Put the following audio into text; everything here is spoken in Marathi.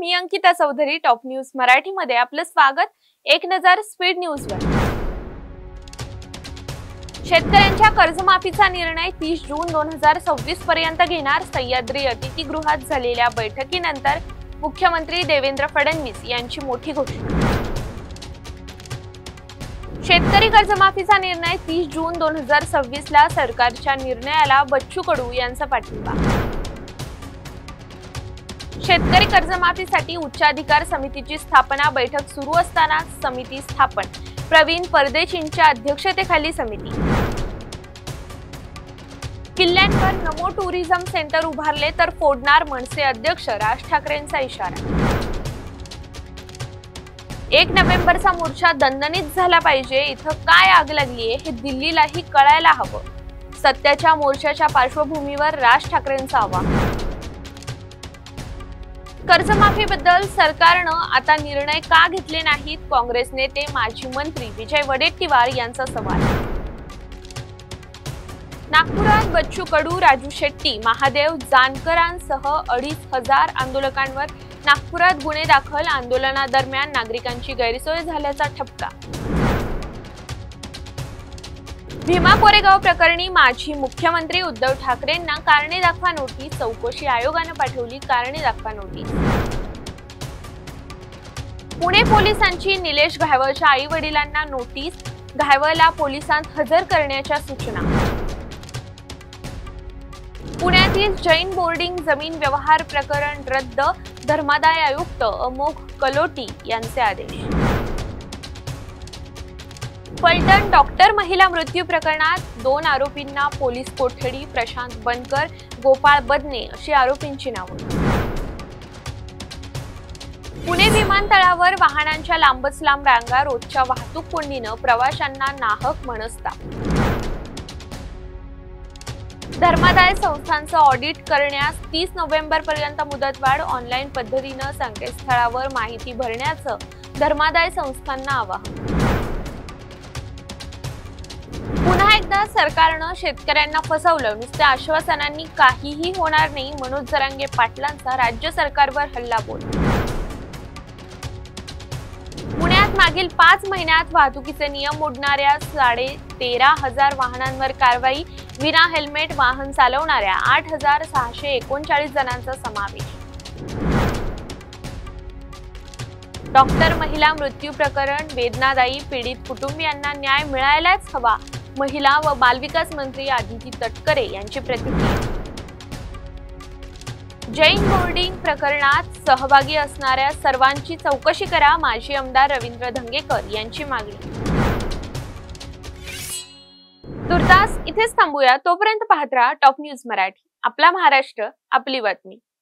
मी अंकिता चौधरी। टॉप न्यूज मराठी मध्ये आपलं स्वागत। एक नजर स्पीड न्यूजवर। शेतकऱ्यांच्या कर्जमाफीचा निर्णय 30 जून 2026 पर्यंत घेणार। सह्याद्री अतिथीगृहात झालेल्या बैठकीनंतर मुख्यमंत्री देवेंद्र फडणवीस यांची मोठी घोषणा। शेतकरी कर्जमाफीचा निर्णय 30 जून 2026 ला सरकारच्या निर्णयाला बच्चू कडू यांचा पाठिंबा। शेतकरी कर्जमाफीसाठी उच्चाधिकार समितीची स्थापना। बैठक सुरू असताना समिती स्थापन। प्रवीण परदेशींच्या अध्यक्षतेखाली समिती। किल्ल्यांवर नमो टुरिझम सेंटर उभारले तर फोडणार मनसे अध्यक्ष राज ठाकरेंचा इशारा। 1 नोव्हेंबरचा मोर्चा दणदणीत झाला पाहिजे। इथं काय आग लागलीये हे दिल्लीलाही कळायला हवं। सत्याच्या मोर्चाच्या पार्श्वभूमीवर राज ठाकरेंचा आवाहन। कर्जमाफीबद्दल सरकारनं आता निर्णय का घेतले नाहीत? काँग्रेस नेते माजी मंत्री विजय वडेट्टीवार यांचा सवाल। नागपुरात बच्चू कडू, राजू शेट्टी, महादेव जानकरांसह 2,500 आंदोलकांवर नागपुरात गुन्हे दाखल। आंदोलनादरम्यान नागरिकांची गैरसोय झाल्याचा ठपका। भीमा कोरेगाव प्रकरणी माजी मुख्यमंत्री उद्धव ठाकरेंना कारणे दाखवा नोटीस। चौकशी आयोगाने पाठवली कारणे दाखवा नोटीस। पुणे पोलिसांची निलेश घायवळच्या आई वडिलांना नोटीस। घायवळला पोलिसांत हजर करण्याच्या सूचना। पुण्यातील जैन बोर्डिंग जमीन व्यवहार प्रकरण रद्द। धर्मादाय आयुक्त अमोघ कलोटी यांचे आदेश। फलटण डॉक्टर महिला मृत्यू प्रकरणात 2 आरोपींना पोलीस कोठडी। प्रशांत बनकर, गोपाळ बदने अशी आरोपींची नावं। पुणे विमानतळावर वाहनांच्या लांबच लांब रांगा। रोजच्या वाहतूक कोंडीनं प्रवाशांना नाहक मनस्ताप। धर्मादाय संस्थांचं ऑडिट करण्यास 30 नोव्हेंबर पर्यंत मुदतवाढ। ऑनलाईन पद्धतीनं संकेतस्थळावर माहिती भरण्याचं धर्मादाय संस्थांना आवाहन। पुन्हा एकदा सरकारनं शेतकऱ्यांना फसवलं। नुसत्या आश्वासनांनी काहीही होणार नाही। मनोज जरांगे पाटलांचा राज्य सरकारवर हल्लाबोल। पुण्यात मागील 5 महिन्यात वाहतुकीचे नियम मोडणाऱ्या 13,500 वाहनांवर कारवाई। विना हेल्मेट वाहन चालवणाऱ्या 8,639 जणांचा समावेश। डॉक्टर महिला मृत्यू प्रकरण वेदनादायी। पीडित कुटुंबियांना न्याय मिळायलाच हवा। महिला व बालविकास मंत्री आदिती तटकरे यांची प्रतिक्रिया। जैन बोर्डिंग प्रकरणात सहभागी असणाऱ्या सर्वांची चौकशी करा। माजी आमदार रवींद्र धंगेकर यांची मागणी। तुर्तास इथेच थांबूया। तोपर्यंत पाहत राहा टॉप न्यूज मराठी। आपला महाराष्ट्र, आपली बातमी।